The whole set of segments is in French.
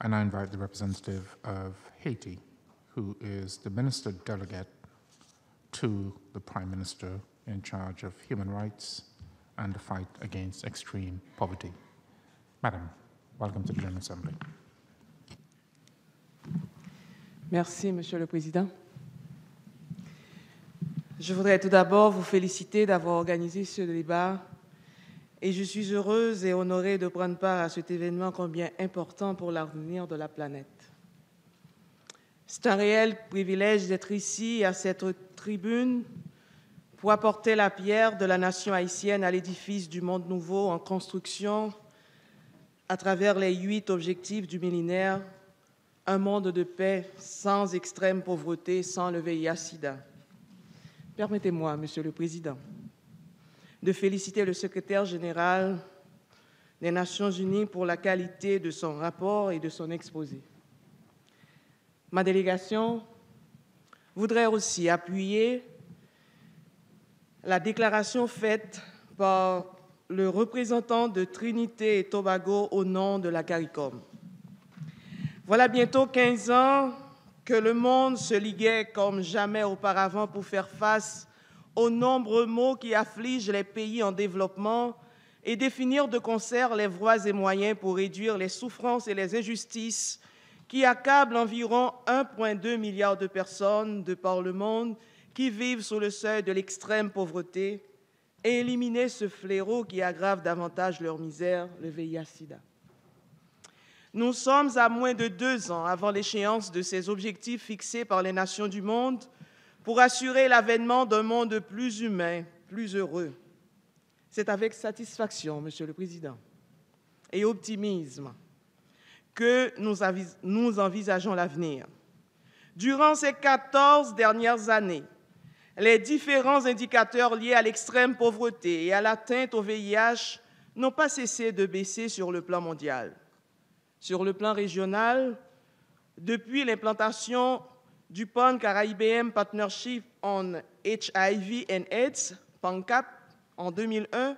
And I invite the representative of Haiti, who is the minister delegate to the Prime Minister in charge of human rights and the fight against extreme poverty. Madam, welcome to the General Assembly. Merci, Monsieur le Président. Je voudrais tout d'abord vous féliciter d'avoir organisé ce débat et je suis heureuse et honorée de prendre part à cet événement combien important pour l'avenir de la planète. C'est un réel privilège d'être ici, à cette tribune, pour apporter la pierre de la nation haïtienne à l'édifice du monde nouveau en construction à travers les 8 objectifs du millénaire, un monde de paix sans extrême pauvreté, sans le VIH-Sida. Permettez-moi, Monsieur le Président, de féliciter le secrétaire général des Nations Unies pour la qualité de son rapport et de son exposé. Ma délégation voudrait aussi appuyer la déclaration faite par le représentant de Trinité et Tobago au nom de la CARICOM. Voilà bientôt 15 ans que le monde se liguait comme jamais auparavant pour faire face aux nombreux maux qui affligent les pays en développement et définir de concert les voies et moyens pour réduire les souffrances et les injustices qui accablent environ 1,2 milliard de personnes de par le monde qui vivent sous le seuil de l'extrême pauvreté et éliminer ce fléau qui aggrave davantage leur misère, le VIH-Sida. Nous sommes à moins de 2 ans avant l'échéance de ces objectifs fixés par les nations du monde pour assurer l'avènement d'un monde plus humain, plus heureux. C'est avec satisfaction, Monsieur le Président, et optimisme que nous envisageons l'avenir. Durant ces 14 dernières années, les différents indicateurs liés à l'extrême pauvreté et à l'atteinte au VIH n'ont pas cessé de baisser sur le plan mondial. Sur le plan régional, depuis l'implantation du Pan-Caribbean Partnership on HIV and AIDS, PANCAP, en 2001,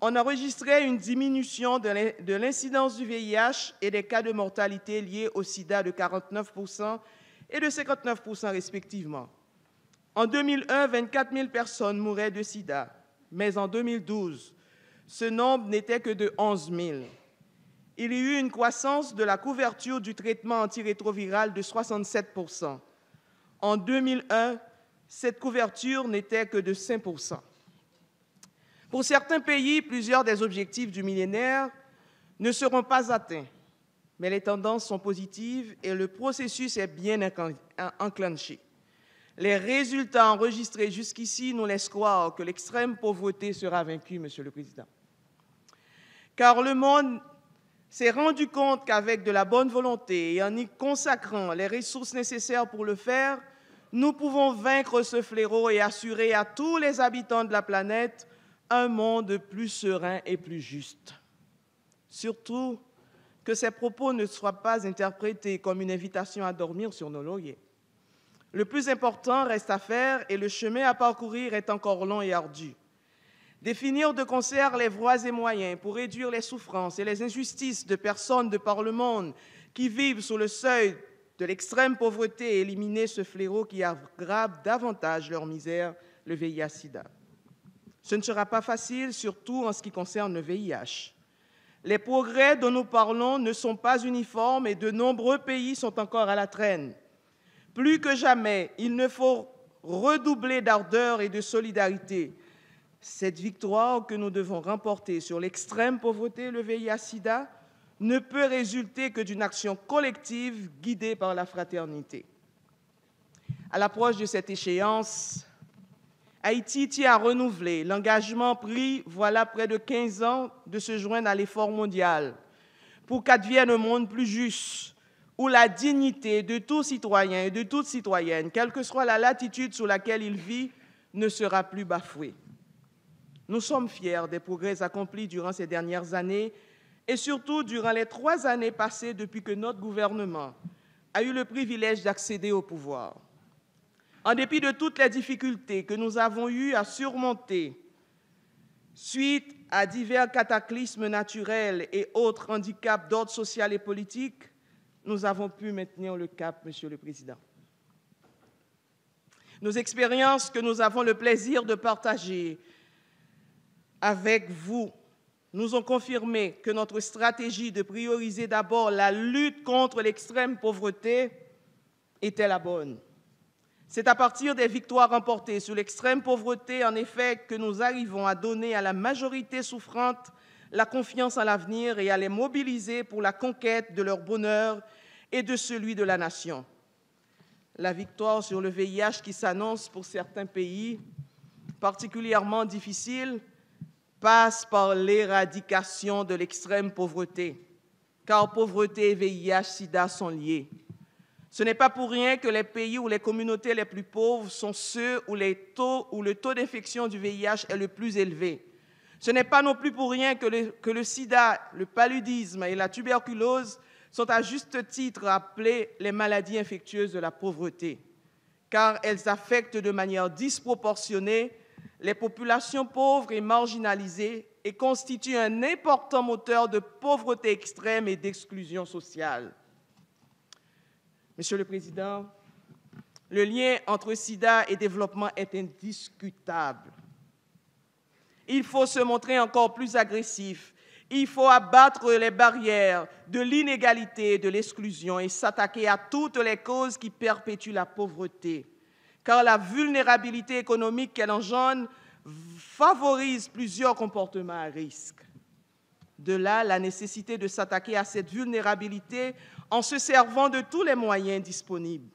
on a enregistré une diminution de l'incidence du VIH et des cas de mortalité liés au sida de 49% et de 59% respectivement. En 2001, 24 000 personnes mouraient de sida, mais en 2012, ce nombre n'était que de 11 000. Il y a eu une croissance de la couverture du traitement antirétroviral de 67%. En 2001, cette couverture n'était que de 5%. Pour certains pays, plusieurs des objectifs du millénaire ne seront pas atteints, mais les tendances sont positives et le processus est bien enclenché. Les résultats enregistrés jusqu'ici nous laissent croire que l'extrême pauvreté sera vaincue, Monsieur le Président. Car le monde s'est rendu compte qu'avec de la bonne volonté et en y consacrant les ressources nécessaires pour le faire, nous pouvons vaincre ce fléau et assurer à tous les habitants de la planète un monde plus serein et plus juste. Surtout, que ces propos ne soient pas interprétés comme une invitation à dormir sur nos lauriers. Le plus important reste à faire et le chemin à parcourir est encore long et ardu. Définir de concert les voies et moyens pour réduire les souffrances et les injustices de personnes de par le monde qui vivent sous le seuil de l'extrême pauvreté et éliminer ce fléau qui aggrave davantage leur misère, le VIH-Sida. Ce ne sera pas facile, surtout en ce qui concerne le VIH. Les progrès dont nous parlons ne sont pas uniformes et de nombreux pays sont encore à la traîne. Plus que jamais, il ne faut redoubler d'ardeur et de solidarité. Cette victoire que nous devons remporter sur l'extrême pauvreté, le VIH-Sida, ne peut résulter que d'une action collective guidée par la fraternité. À l'approche de cette échéance, Haïti tient à renouveler l'engagement pris voilà près de 15 ans de se joindre à l'effort mondial pour qu'advienne un monde plus juste, où la dignité de tout citoyen et de toute citoyenne, quelle que soit la latitude sous laquelle il vit, ne sera plus bafouée. Nous sommes fiers des progrès accomplis durant ces dernières années et surtout durant les 3 années passées depuis que notre gouvernement a eu le privilège d'accéder au pouvoir. En dépit de toutes les difficultés que nous avons eues à surmonter suite à divers cataclysmes naturels et autres handicaps d'ordre social et politique, nous avons pu maintenir le cap, Monsieur le Président. Nos expériences que nous avons le plaisir de partager avec vous nous ont confirmé que notre stratégie de prioriser d'abord la lutte contre l'extrême pauvreté était la bonne. C'est à partir des victoires remportées sur l'extrême pauvreté, en effet, que nous arrivons à donner à la majorité souffrante la confiance en l'avenir et à les mobiliser pour la conquête de leur bonheur et de celui de la nation. La victoire sur le VIH qui s'annonce pour certains pays particulièrement difficiles passe par l'éradication de l'extrême pauvreté, car pauvreté et VIH-Sida sont liés. Ce n'est pas pour rien que les pays ou les communautés les plus pauvres sont ceux où le taux d'infection du VIH est le plus élevé. Ce n'est pas non plus pour rien que le sida, le paludisme et la tuberculose sont à juste titre appelées les maladies infectieuses de la pauvreté, car elles affectent de manière disproportionnée les populations pauvres et marginalisées et constituent un important moteur de pauvreté extrême et d'exclusion sociale. Monsieur le Président, le lien entre sida et développement est indiscutable. Il faut se montrer encore plus agressif. Il faut abattre les barrières de l'inégalité et de l'exclusion et s'attaquer à toutes les causes qui perpétuent la pauvreté, car la vulnérabilité économique qu'elle engendre favorise plusieurs comportements à risque. De là, la nécessité de s'attaquer à cette vulnérabilité en se servant de tous les moyens disponibles.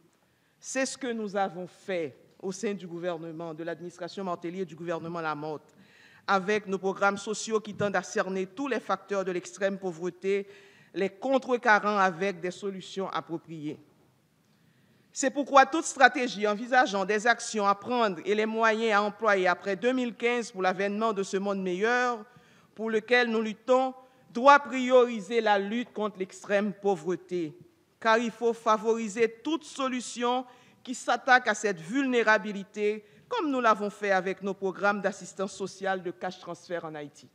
C'est ce que nous avons fait au sein du gouvernement, de l'administration Martelly et du gouvernement Lamotte, avec nos programmes sociaux qui tendent à cerner tous les facteurs de l'extrême pauvreté, les contrecarrant avec des solutions appropriées. C'est pourquoi toute stratégie envisageant des actions à prendre et les moyens à employer après 2015 pour l'avènement de ce monde meilleur, pour lequel nous luttons, doit prioriser la lutte contre l'extrême pauvreté, car il faut favoriser toute solution qui s'attaque à cette vulnérabilité, comme nous l'avons fait avec nos programmes d'assistance sociale de cash transfert en Haïti.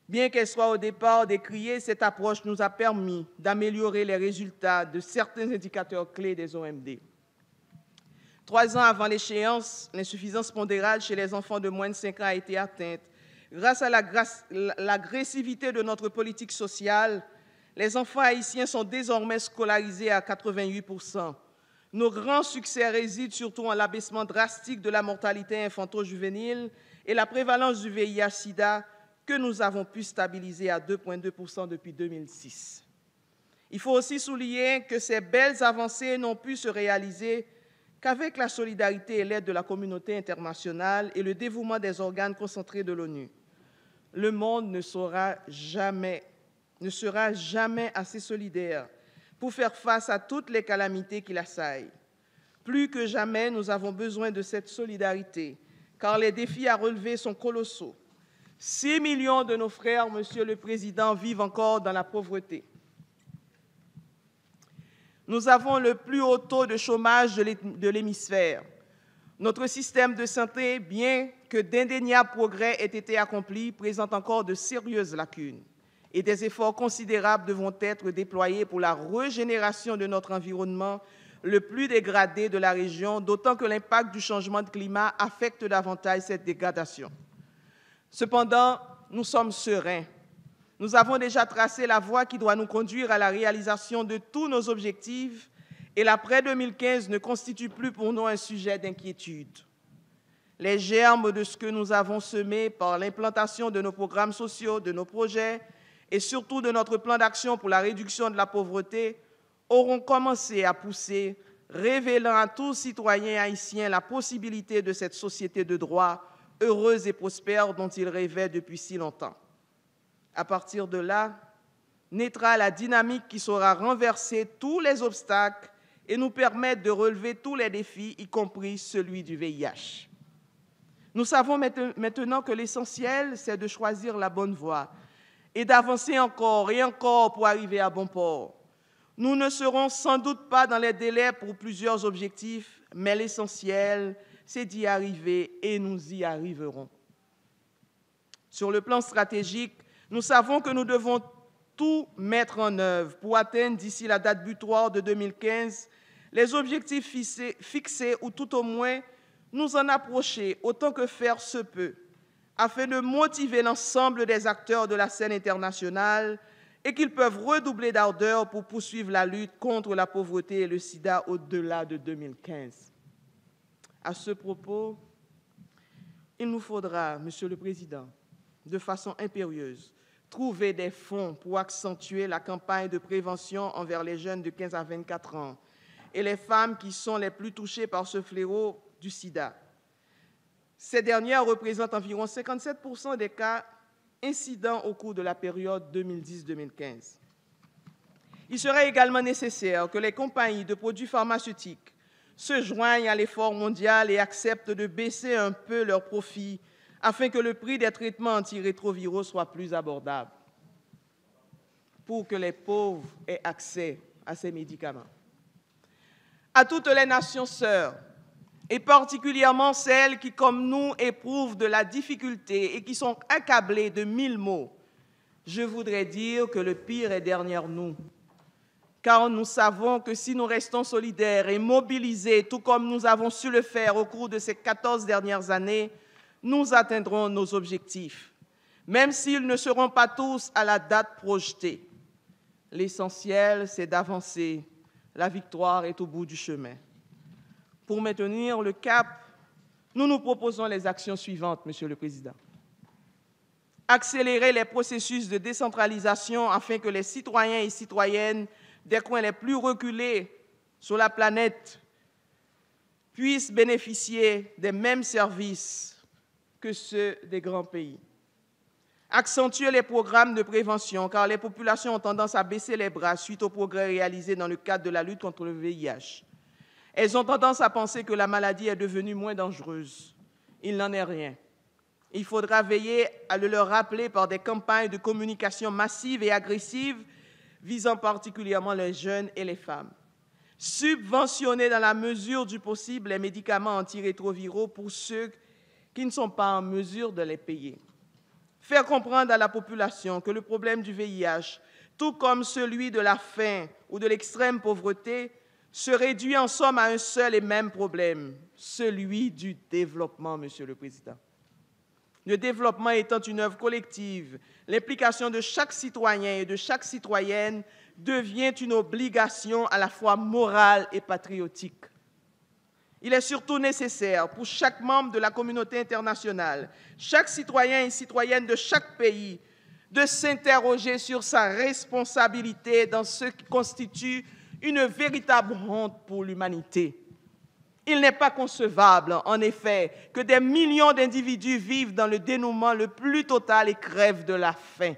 Bien qu'elle soit au départ décriée, cette approche nous a permis d'améliorer les résultats de certains indicateurs clés des OMD. 3 ans avant l'échéance, l'insuffisance pondérale chez les enfants de moins de 5 ans a été atteinte. Grâce à l'agressivité de notre politique sociale, les enfants haïtiens sont désormais scolarisés à 88%. Nos grands succès résident surtout en l'abaissement drastique de la mortalité infanto-juvénile et la prévalence du VIH-Sida que nous avons pu stabiliser à 2,2% depuis 2006. Il faut aussi souligner que ces belles avancées n'ont pu se réaliser qu'avec la solidarité et l'aide de la communauté internationale et le dévouement des organes concentrés de l'ONU. Le monde ne sera jamais assez solidaire pour faire face à toutes les calamités qui l'assaillent. Plus que jamais, nous avons besoin de cette solidarité, car les défis à relever sont colossaux. 6 millions de nos frères, Monsieur le Président, vivent encore dans la pauvreté. Nous avons le plus haut taux de chômage de l'hémisphère. Notre système de santé, bien que d'indéniables progrès aient été accomplis, présente encore de sérieuses lacunes. Et des efforts considérables devront être déployés pour la régénération de notre environnement le plus dégradé de la région, d'autant que l'impact du changement de climat affecte davantage cette dégradation. Cependant, nous sommes sereins. Nous avons déjà tracé la voie qui doit nous conduire à la réalisation de tous nos objectifs et l'après-2015 ne constitue plus pour nous un sujet d'inquiétude. Les germes de ce que nous avons semé par l'implantation de nos programmes sociaux, de nos projets et surtout de notre plan d'action pour la réduction de la pauvreté auront commencé à pousser, révélant à tous citoyens haïtiens la possibilité de cette société de droit heureuse et prospère dont ils rêvaient depuis si longtemps. À partir de là, naîtra la dynamique qui saura renverser tous les obstacles et nous permettre de relever tous les défis, y compris celui du VIH. Nous savons maintenant que l'essentiel, c'est de choisir la bonne voie et d'avancer encore et encore pour arriver à bon port. Nous ne serons sans doute pas dans les délais pour plusieurs objectifs, mais l'essentiel, c'est d'y arriver et nous y arriverons. Sur le plan stratégique, nous savons que nous devons tout mettre en œuvre pour atteindre d'ici la date butoir de 2015 les objectifs fixés ou tout au moins nous en approcher autant que faire se peut, afin de motiver l'ensemble des acteurs de la scène internationale et qu'ils peuvent redoubler d'ardeur pour poursuivre la lutte contre la pauvreté et le sida au-delà de 2015. À ce propos, il nous faudra, Monsieur le Président, de façon impérieuse, trouver des fonds pour accentuer la campagne de prévention envers les jeunes de 15 à 24 ans et les femmes qui sont les plus touchées par ce fléau du sida. Ces dernières représentent environ 57% des cas incidents au cours de la période 2010-2015. Il serait également nécessaire que les compagnies de produits pharmaceutiques se joignent à l'effort mondial et acceptent de baisser un peu leurs profits afin que le prix des traitements antirétroviraux soit plus abordable pour que les pauvres aient accès à ces médicaments. À toutes les nations sœurs, et particulièrement celles qui, comme nous, éprouvent de la difficulté et qui sont accablées de 1000 maux, je voudrais dire que le pire est derrière nous. Car nous savons que si nous restons solidaires et mobilisés, tout comme nous avons su le faire au cours de ces 14 dernières années, nous atteindrons nos objectifs, même s'ils ne seront pas tous à la date projetée. L'essentiel, c'est d'avancer. La victoire est au bout du chemin. Pour maintenir le cap, nous nous proposons les actions suivantes, Monsieur le Président. Accélérer les processus de décentralisation afin que les citoyens et citoyennes des coins les plus reculés sur la planète puissent bénéficier des mêmes services que ceux des grands pays. Accentuer les programmes de prévention, car les populations ont tendance à baisser les bras suite aux progrès réalisés dans le cadre de la lutte contre le VIH. Elles ont tendance à penser que la maladie est devenue moins dangereuse. Il n'en est rien. Il faudra veiller à le leur rappeler par des campagnes de communication massives et agressives visant particulièrement les jeunes et les femmes. Subventionner dans la mesure du possible les médicaments antirétroviraux pour ceux qui ne sont pas en mesure de les payer. Faire comprendre à la population que le problème du VIH, tout comme celui de la faim ou de l'extrême pauvreté, se réduit en somme à un seul et même problème, celui du développement, Monsieur le Président. Le développement étant une œuvre collective, l'implication de chaque citoyen et de chaque citoyenne devient une obligation à la fois morale et patriotique. Il est surtout nécessaire pour chaque membre de la communauté internationale, chaque citoyen et citoyenne de chaque pays, de s'interroger sur sa responsabilité dans ce qui constitue une véritable honte pour l'humanité. Il n'est pas concevable, en effet, que des millions d'individus vivent dans le dénuement le plus total et crèvent de la faim,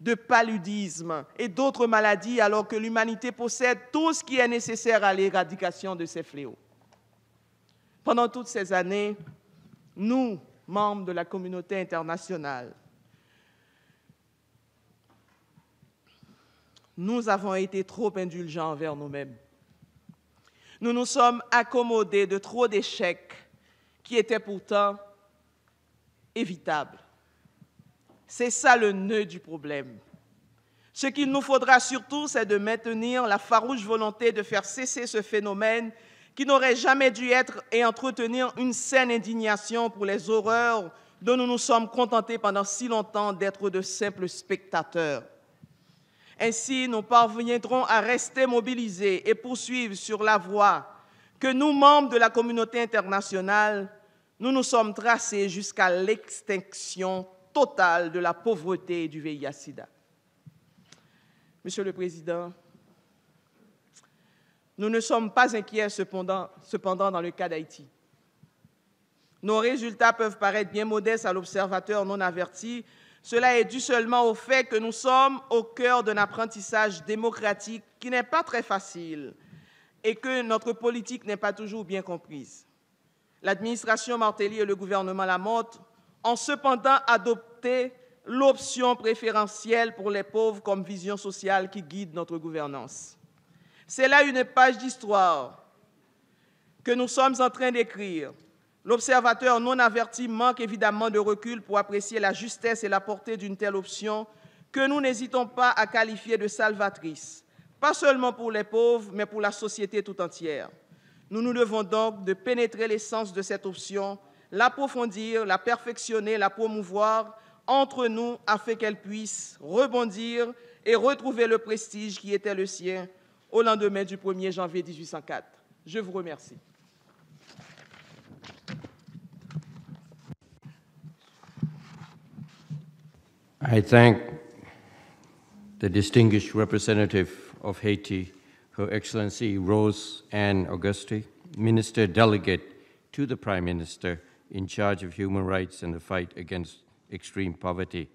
de paludisme et d'autres maladies, alors que l'humanité possède tout ce qui est nécessaire à l'éradication de ces fléaux. Pendant toutes ces années, nous, membres de la communauté internationale, nous avons été trop indulgents envers nous-mêmes. Nous nous sommes accommodés de trop d'échecs qui étaient pourtant évitables. C'est ça le nœud du problème. Ce qu'il nous faudra surtout, c'est de maintenir la farouche volonté de faire cesser ce phénomène qui n'aurait jamais dû être et entretenir une saine indignation pour les horreurs dont nous nous sommes contentés pendant si longtemps d'être de simples spectateurs. Ainsi, nous parviendrons à rester mobilisés et poursuivre sur la voie que nous, membres de la communauté internationale, nous nous sommes tracés jusqu'à l'extinction totale de la pauvreté et du VIH-Sida. Monsieur le Président, nous ne sommes pas inquiets cependant dans le cas d'Haïti. Nos résultats peuvent paraître bien modestes à l'observateur non averti. Cela est dû seulement au fait que nous sommes au cœur d'un apprentissage démocratique qui n'est pas très facile et que notre politique n'est pas toujours bien comprise. L'administration Martelly et le gouvernement Lamotte ont cependant adopté l'option préférentielle pour les pauvres comme vision sociale qui guide notre gouvernance. C'est là une page d'histoire que nous sommes en train d'écrire. L'observateur non averti manque évidemment de recul pour apprécier la justesse et la portée d'une telle option que nous n'hésitons pas à qualifier de salvatrice, pas seulement pour les pauvres, mais pour la société tout entière. Nous nous devons donc de pénétrer l'essence de cette option, l'approfondir, la perfectionner, la promouvoir entre nous afin qu'elle puisse rebondir et retrouver le prestige qui était le sien au lendemain du 1er janvier 1804. Je vous remercie. I thank the distinguished representative of Haiti, Her Excellency Rose Ann Auguste, Minister Delegate to the Prime Minister in charge of human rights and the fight against extreme poverty.